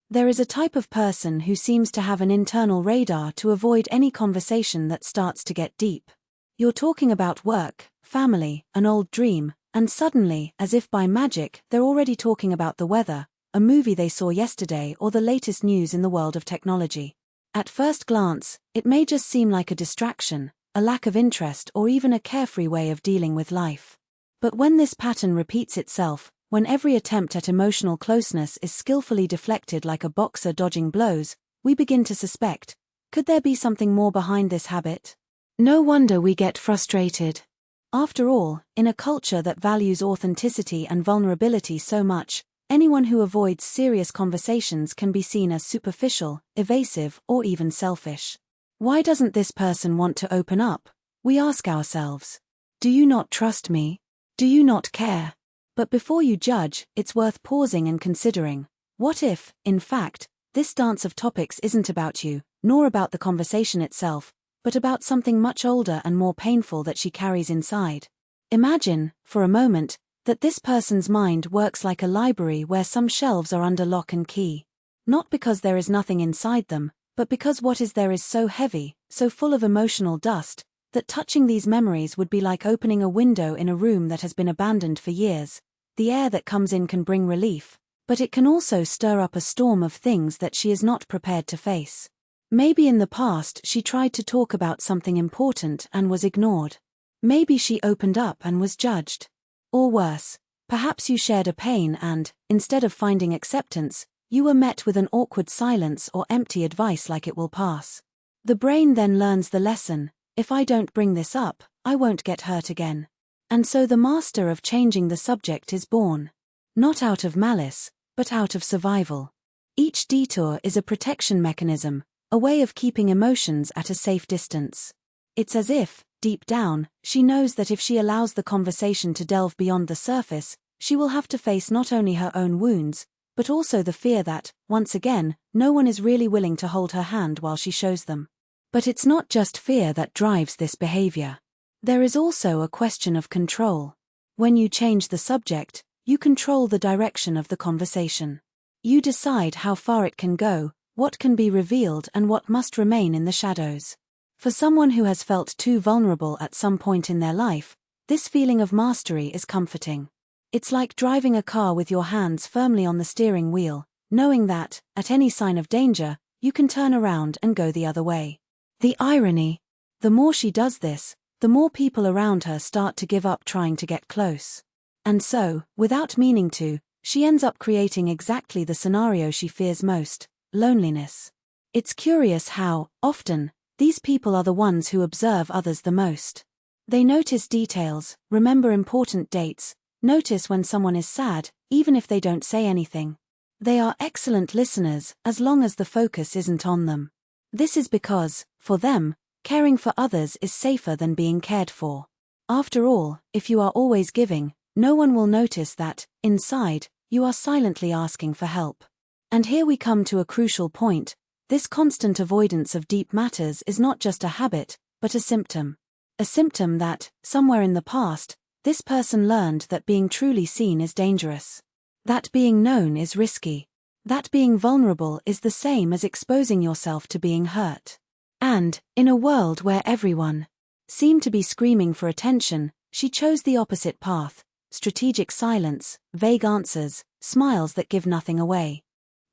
There is a type of person who seems to have an internal radar to avoid any conversation that starts to get deep. You're talking about work, family, an old dream, and suddenly, as if by magic, they're already talking about the weather, a movie they saw yesterday, or the latest news in the world of technology. At first glance, it may just seem like a distraction, a lack of interest, or even a carefree way of dealing with life. But when this pattern repeats itself, when every attempt at emotional closeness is skillfully deflected like a boxer dodging blows, we begin to suspect, could there be something more behind this habit? No wonder we get frustrated. After all, in a culture that values authenticity and vulnerability so much, anyone who avoids serious conversations can be seen as superficial, evasive, or even selfish. Why doesn't this person want to open up? We ask ourselves. Do you not trust me? Do you not care? But before you judge, it's worth pausing and considering. What if, in fact, this dance of topics isn't about you, nor about the conversation itself, but about something much older and more painful that she carries inside? Imagine, for a moment, that this person's mind works like a library where some shelves are under lock and key. Not because there is nothing inside them, but because what is there is so heavy, so full of emotional dust, that touching these memories would be like opening a window in a room that has been abandoned for years. The air that comes in can bring relief, but it can also stir up a storm of things that she is not prepared to face. Maybe in the past she tried to talk about something important and was ignored. Maybe she opened up and was judged. Or worse, perhaps you shared a pain and, instead of finding acceptance, you were met with an awkward silence or empty advice like it will pass. The brain then learns the lesson: if I don't bring this up, I won't get hurt again. And so the master of changing the subject is born. Not out of malice, but out of survival. Each detour is a protection mechanism, a way of keeping emotions at a safe distance. It's as if, deep down, she knows that if she allows the conversation to delve beyond the surface, she will have to face not only her own wounds, but also the fear that, once again, no one is really willing to hold her hand while she shows them. But it's not just fear that drives this behavior. There is also a question of control. When you change the subject, you control the direction of the conversation. You decide how far it can go, what can be revealed, and what must remain in the shadows. For someone who has felt too vulnerable at some point in their life, this feeling of mastery is comforting. It's like driving a car with your hands firmly on the steering wheel, knowing that, at any sign of danger, you can turn around and go the other way. The irony: the more she does this, the more people around her start to give up trying to get close. And so, without meaning to, she ends up creating exactly the scenario she fears most: loneliness. It's curious how, often, these people are the ones who observe others the most. They notice details, remember important dates, notice when someone is sad, even if they don't say anything. They are excellent listeners as long as the focus isn't on them. This is because, for them, caring for others is safer than being cared for. After all, if you are always giving, no one will notice that, inside, you are silently asking for help. And here we come to a crucial point: this constant avoidance of deep matters is not just a habit, but a symptom. A symptom that, somewhere in the past, this person learned that being truly seen is dangerous. That being known is risky. That being vulnerable is the same as exposing yourself to being hurt. And, in a world where everyone seemed to be screaming for attention, she chose the opposite path: strategic silence, vague answers, smiles that give nothing away.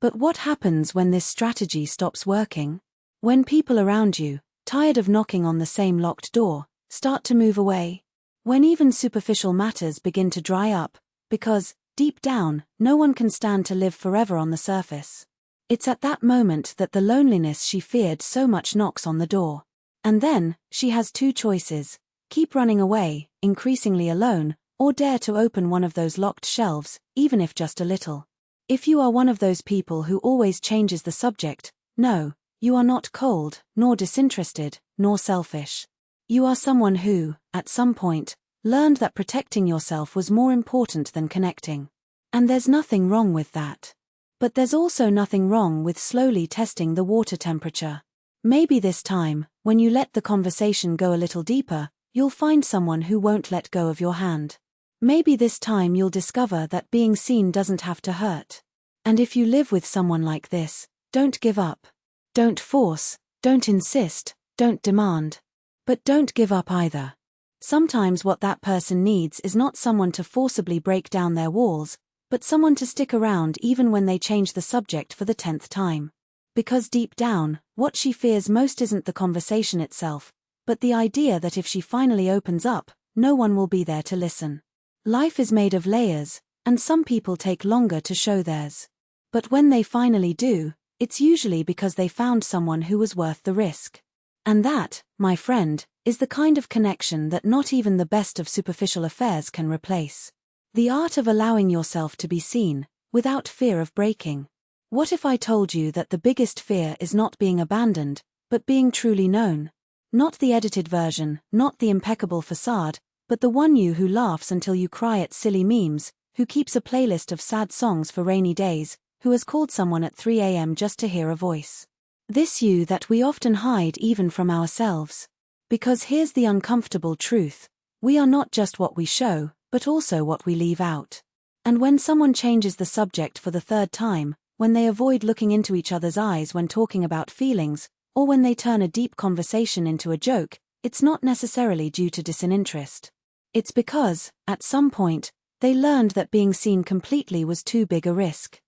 But what happens when this strategy stops working? When people around you, tired of knocking on the same locked door, start to move away? When even superficial matters begin to dry up, because, deep down, no one can stand to live forever on the surface? It's at that moment that the loneliness she feared so much knocks on the door. And then, she has two choices: keep running away, increasingly alone, or dare to open one of those locked shelves, even if just a little. If you are one of those people who always changes the subject, no, you are not cold, nor disinterested, nor selfish. You are someone who, at some point, learned that protecting yourself was more important than connecting. And there's nothing wrong with that. But there's also nothing wrong with slowly testing the water temperature. Maybe this time, when you let the conversation go a little deeper, you'll find someone who won't let go of your hand. Maybe this time you'll discover that being seen doesn't have to hurt. And if you live with someone like this, don't give up. Don't force, don't insist, don't demand. But don't give up either. Sometimes what that person needs is not someone to forcibly break down their walls, but someone to stick around even when they change the subject for the 10th time. Because deep down, what she fears most isn't the conversation itself, but the idea that if she finally opens up, no one will be there to listen. Life is made of layers, and some people take longer to show theirs. But when they finally do, it's usually because they found someone who was worth the risk. And that, my friend, is the kind of connection that not even the best of superficial affairs can replace. The art of allowing yourself to be seen, without fear of breaking. What if I told you that the biggest fear is not being abandoned, but being truly known? Not the edited version, not the impeccable facade, but the one you who laughs until you cry at silly memes, who keeps a playlist of sad songs for rainy days, who has called someone at 3 a.m. just to hear a voice. This you that we often hide even from ourselves. Because here's the uncomfortable truth. We are not just what we show, but also what we leave out. And when someone changes the subject for the 3rd time, when they avoid looking into each other's eyes when talking about feelings, or when they turn a deep conversation into a joke, it's not necessarily due to disinterest. It's because, at some point, they learned that being seen completely was too big a risk.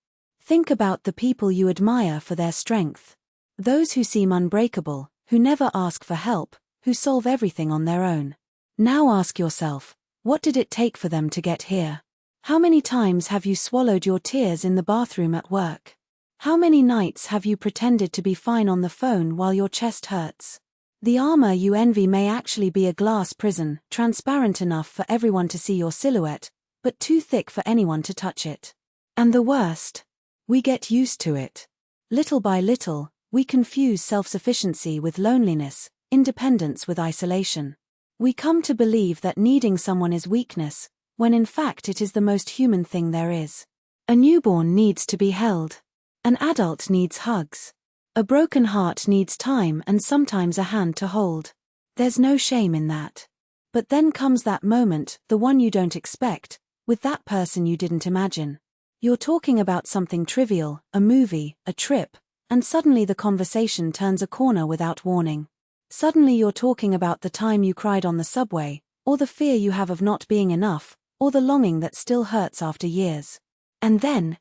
Think about the people you admire for their strength. Those who seem unbreakable, who never ask for help, who solve everything on their own. Now ask yourself, what did it take for them to get here? How many times have you swallowed your tears in the bathroom at work? How many nights have you pretended to be fine on the phone while your chest hurts? The armor you envy may actually be a glass prison, transparent enough for everyone to see your silhouette, but too thick for anyone to touch it. And the worst? We get used to it. Little by little, we confuse self-sufficiency with loneliness, independence with isolation. We come to believe that needing someone is weakness, when in fact it is the most human thing there is. A newborn needs to be held. An adult needs hugs. A broken heart needs time and sometimes a hand to hold. There's no shame in that. But then comes that moment, the one you don't expect, with that person you didn't imagine. You're talking about something trivial, a movie, a trip, and suddenly the conversation turns a corner without warning. Suddenly you're talking about the time you cried on the subway, or the fear you have of not being enough, or the longing that still hurts after years. And then,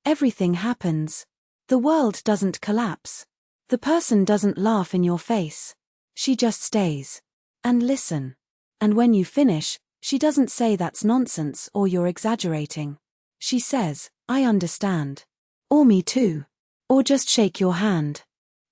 everything happens. The world doesn't collapse. The person doesn't laugh in your face. She just stays. And listen. And when you finish, she doesn't say that's nonsense or you're exaggerating. She says, I understand. Or me too. Or just shake your hand.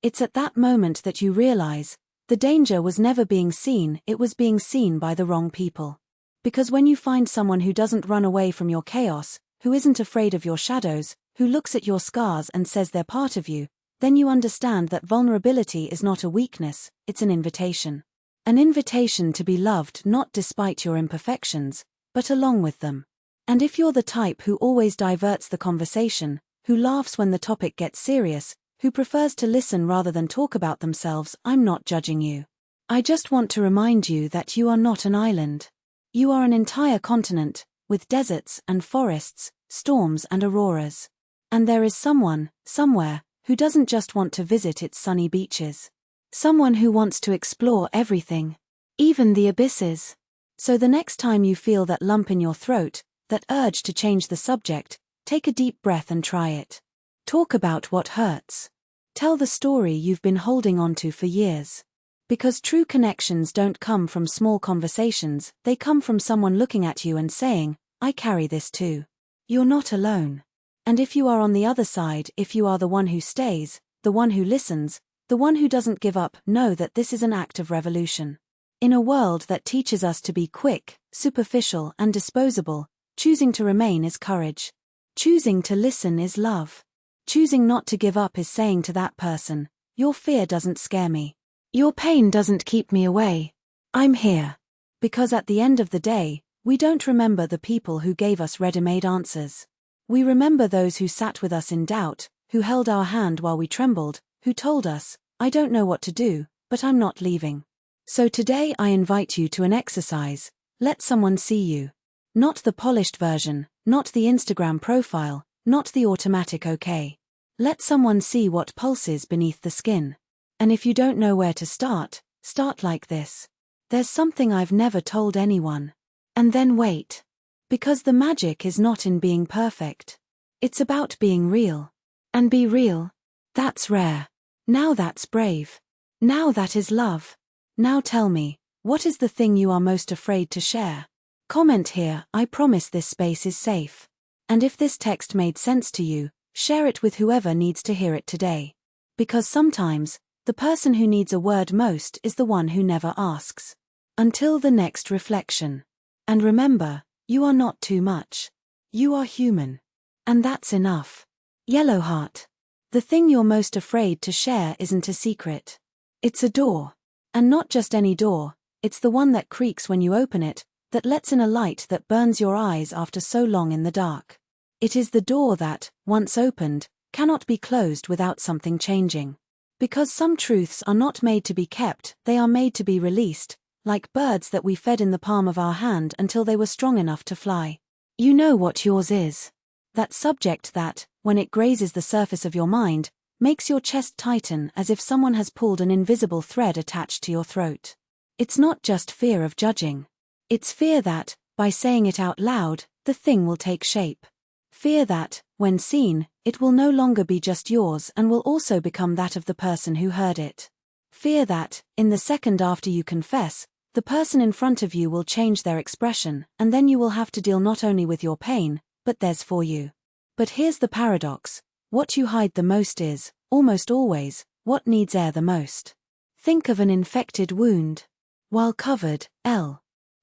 It's at that moment that you realize, the danger was never being seen, it was being seen by the wrong people. Because when you find someone who doesn't run away from your chaos, who isn't afraid of your shadows, who looks at your scars and says they're part of you, then you understand that vulnerability is not a weakness, it's an invitation. An invitation to be loved not despite your imperfections, but along with them. And if you're the type who always diverts the conversation, who laughs when the topic gets serious, who prefers to listen rather than talk about themselves, I'm not judging you. I just want to remind you that you are not an island. You are an entire continent, with deserts and forests, storms and auroras. And there is someone, somewhere, who doesn't just want to visit its sunny beaches. Someone who wants to explore everything, even the abysses. So the next time you feel that lump in your throat, that urge to change the subject, take a deep breath and try it. Talk about what hurts. Tell the story you've been holding on to for years. Because true connections don't come from small conversations, they come from someone looking at you and saying, I carry this too. You're not alone. And if you are on the other side, if you are the one who stays, the one who listens, the one who doesn't give up, know that this is an act of revolution. In a world that teaches us to be quick, superficial, and disposable, choosing to remain is courage. Choosing to listen is love. Choosing not to give up is saying to that person, your fear doesn't scare me. Your pain doesn't keep me away. I'm here. Because at the end of the day, we don't remember the people who gave us ready-made answers. We remember those who sat with us in doubt, who held our hand while we trembled, who told us, I don't know what to do, but I'm not leaving. So today I invite you to an exercise. Let someone see you. Not the polished version, not the Instagram profile, not the automatic okay. Let someone see what pulses beneath the skin. And if you don't know where to start, start like this. There's something I've never told anyone. And then wait. Because the magic is not in being perfect. It's about being real. And be real. That's rare. Now that's brave. Now that is love. Now tell me, what is the thing you are most afraid to share? Comment here, I promise this space is safe. And if this text made sense to you, share it with whoever needs to hear it today. Because sometimes, the person who needs a word most is the one who never asks. Until the next reflection. And remember, you are not too much. You are human. And that's enough. Yellow heart. The thing you're most afraid to share isn't a secret. It's a door. And not just any door, it's the one that creaks when you open it, that lets in a light that burns your eyes after so long in the dark. It is the door that, once opened, cannot be closed without something changing. Because some truths are not made to be kept, they are made to be released, like birds that we fed in the palm of our hand until they were strong enough to fly. You know what yours is. That subject that, when it grazes the surface of your mind, makes your chest tighten as if someone has pulled an invisible thread attached to your throat. It's not just fear of judging. It's fear that, by saying it out loud, the thing will take shape. Fear that, when seen, it will no longer be just yours and will also become that of the person who heard it. Fear that, in the second after you confess, the person in front of you will change their expression, and then you will have to deal not only with your pain, but theirs for you. But here's the paradox. What you hide the most is, almost always, what needs air the most. Think of an infected wound. While covered,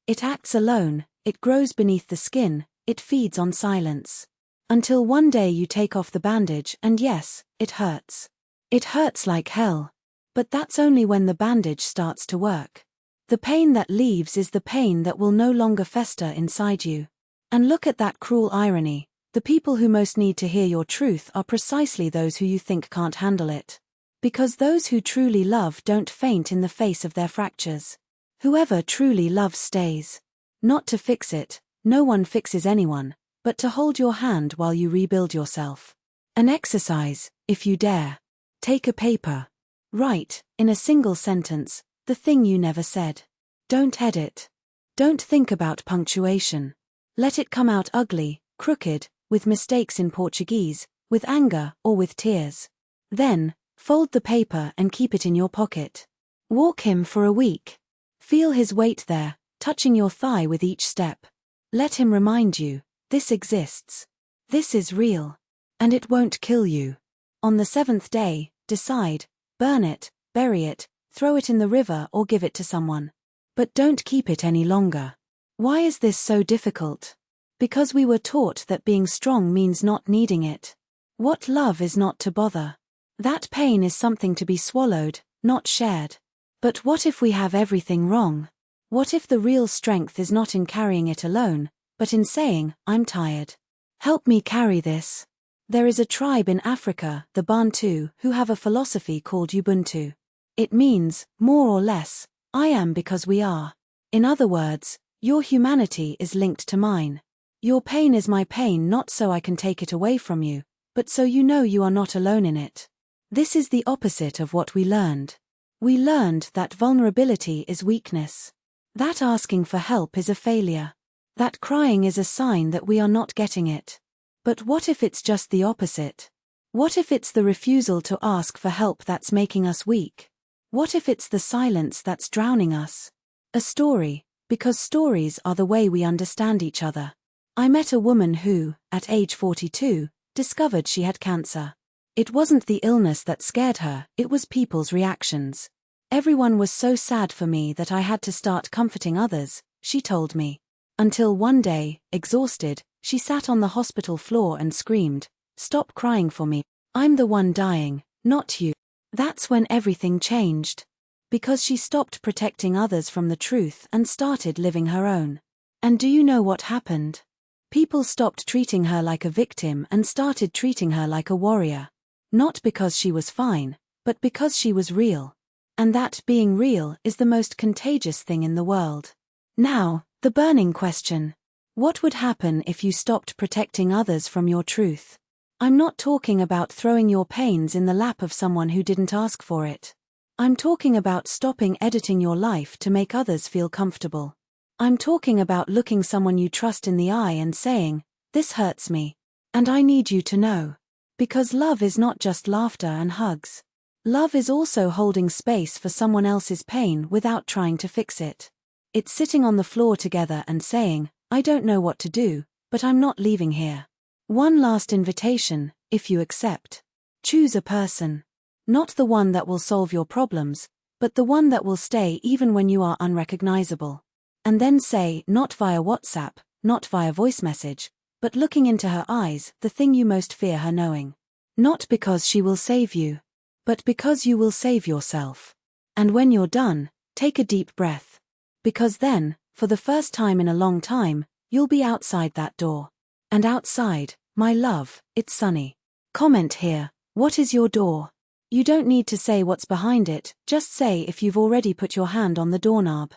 it acts alone, it grows beneath the skin, it feeds on silence. Until one day you take off the bandage and yes, it hurts. It hurts like hell. But that's only when the bandage starts to work. The pain that leaves is the pain that will no longer fester inside you. And look at that cruel irony. The people who most need to hear your truth are precisely those who you think can't handle it. Because those who truly love don't faint in the face of their fractures. Whoever truly loves stays. Not to fix it, no one fixes anyone, but to hold your hand while you rebuild yourself. An exercise, if you dare. Take a paper. Write, in a single sentence, the thing you never said. Don't edit. Don't think about punctuation. Let it come out ugly, crooked, with mistakes in Portuguese, with anger, or with tears. Then, fold the paper and keep it in your pocket. Walk him for a week. Feel his weight there, touching your thigh with each step. Let him remind you, this exists. This is real. And it won't kill you. On the seventh day, decide, burn it, bury it, throw it in the river or give it to someone. But don't keep it any longer. Why is this so difficult? Because we were taught that being strong means not needing it. What love is not to bother. That pain is something to be swallowed, not shared. But what if we have everything wrong? What if the real strength is not in carrying it alone, but in saying, I'm tired. Help me carry this. There is a tribe in Africa, the Bantu, who have a philosophy called Ubuntu. It means, more or less, I am because we are. In other words, your humanity is linked to mine. Your pain is my pain not so I can take it away from you, but so you know you are not alone in it. This is the opposite of what we learned. We learned that vulnerability is weakness. That asking for help is a failure. That crying is a sign that we are not getting it. But what if it's just the opposite? What if it's the refusal to ask for help that's making us weak? What if it's the silence that's drowning us? A story, because stories are the way we understand each other. I met a woman who, at age 42, discovered she had cancer. It wasn't the illness that scared her, it was people's reactions. Everyone was so sad for me that I had to start comforting others, she told me. Until one day, exhausted, she sat on the hospital floor and screamed, "Stop crying for me. I'm the one dying, not you." That's when everything changed. Because she stopped protecting others from the truth and started living her own. And do you know what happened? People stopped treating her like a victim and started treating her like a warrior. Not because she was fine, but because she was real. And that being real is the most contagious thing in the world. Now, the burning question. What would happen if you stopped protecting others from your truth? I'm not talking about throwing your pains in the lap of someone who didn't ask for it. I'm talking about stopping editing your life to make others feel comfortable. I'm talking about looking someone you trust in the eye and saying, "This hurts me. And I need you to know." Because love is not just laughter and hugs. Love is also holding space for someone else's pain without trying to fix it. It's sitting on the floor together and saying, "I don't know what to do, but I'm not leaving here." One last invitation, if you accept. Choose a person. Not the one that will solve your problems, but the one that will stay even when you are unrecognizable. And then say, not via WhatsApp, not via voice message, but looking into her eyes, the thing you most fear her knowing. Not because she will save you, but because you will save yourself. And when you're done, take a deep breath. Because then, for the first time in a long time, you'll be outside that door. And outside, my love, it's sunny. Comment here, what is your door? You don't need to say what's behind it, just say if you've already put your hand on the doorknob.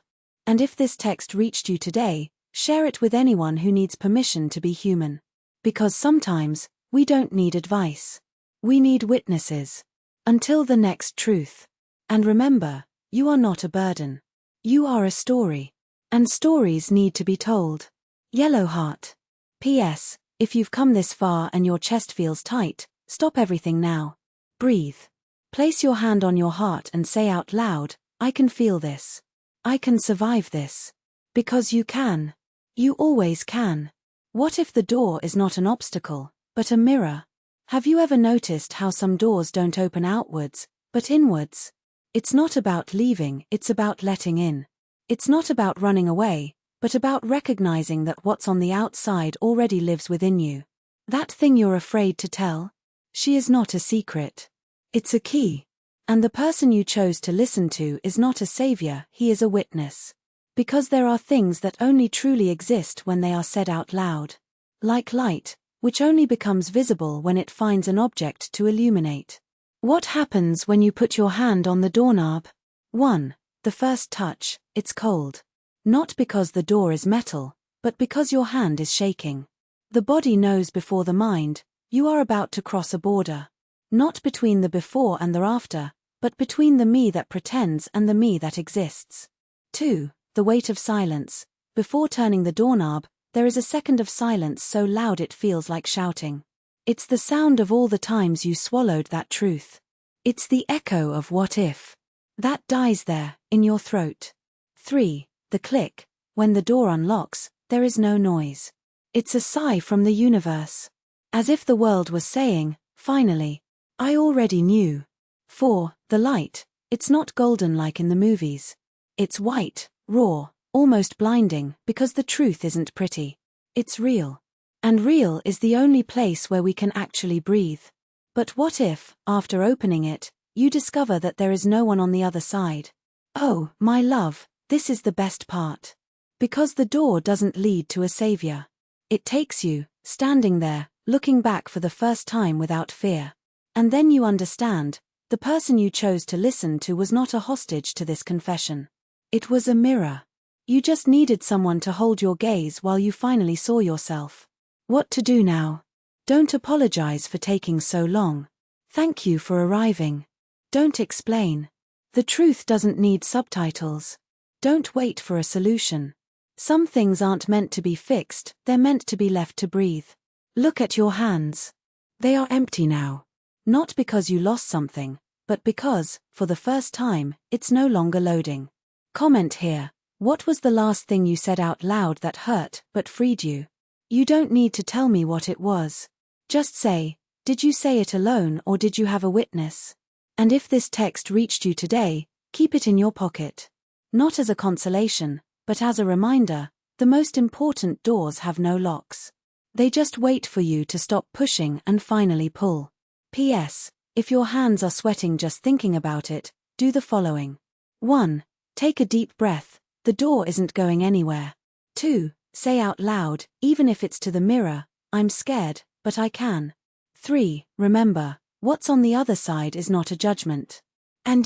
And if this text reached you today, share it with anyone who needs permission to be human. Because sometimes, we don't need advice. We need witnesses. Until the next truth. And remember, you are not a burden. You are a story. And stories need to be told. Yellow heart. P.S. If you've come this far and your chest feels tight, stop everything now. Breathe. Place your hand on your heart and say out loud, "I can feel this. I can survive this." Because you can. You always can. What if the door is not an obstacle, but a mirror? Have you ever noticed how some doors don't open outwards, but inwards? It's not about leaving, it's about letting in. It's not about running away, but about recognizing that what's on the outside already lives within you. That thing you're afraid to tell? She is not a secret. It's a key. And the person you chose to listen to is not a savior, he is a witness. Because there are things that only truly exist when they are said out loud. Like light, which only becomes visible when it finds an object to illuminate. What happens when you put your hand on the doorknob? 1. The first touch, it's cold. Not because the door is metal, but because your hand is shaking. The body knows before the mind, you are about to cross a border. Not between the before and the after, but between the me that pretends and the me that exists. 2. The weight of silence. Before turning the doorknob, there is a second of silence so loud it feels like shouting. It's the sound of all the times you swallowed that truth. It's the echo of what if. That dies there, in your throat. 3. The click. When the door unlocks, there is no noise. It's a sigh from the universe. As if the world was saying, finally. I already knew. 4. The light. It's not golden like in the movies. It's white, raw, almost blinding, because the truth isn't pretty. It's real. And real is the only place where we can actually breathe. But what if, after opening it, you discover that there is no one on the other side? Oh, my love, this is the best part. Because the door doesn't lead to a savior. It takes you, standing there, looking back for the first time without fear. And then you understand, the person you chose to listen to was not a hostage to this confession. It was a mirror. You just needed someone to hold your gaze while you finally saw yourself. What to do now? Don't apologize for taking so long. Thank you for arriving. Don't explain. The truth doesn't need subtitles. Don't wait for a solution. Some things aren't meant to be fixed, they're meant to be left to breathe. Look at your hands. They are empty now. Not because you lost something, but because, for the first time, it's no longer loading. Comment here. What was the last thing you said out loud that hurt but freed you? You don't need to tell me what it was. Just say, did you say it alone or did you have a witness? And if this text reached you today, keep it in your pocket. Not as a consolation, but as a reminder, the most important doors have no locks. They just wait for you to stop pushing and finally pull. P.S. If your hands are sweating just thinking about it, do the following. 1. Take a deep breath. The door isn't going anywhere. 2. Say out loud, even if it's to the mirror, I'm scared, but I can. 3. Remember, what's on the other side is not a judgment. And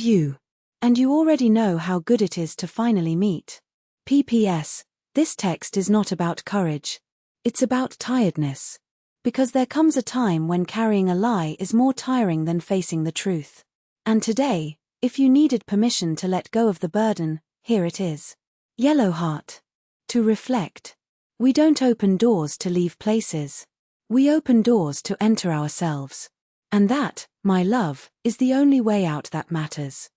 you already know how good it is to finally meet. P.P.S. This text is not about courage. It's about tiredness. Because there comes a time when carrying a lie is more tiring than facing the truth. And today, if you needed permission to let go of the burden, here it is. Yellow heart. To reflect. We don't open doors to leave places. We open doors to enter ourselves. And that, my love, is the only way out that matters.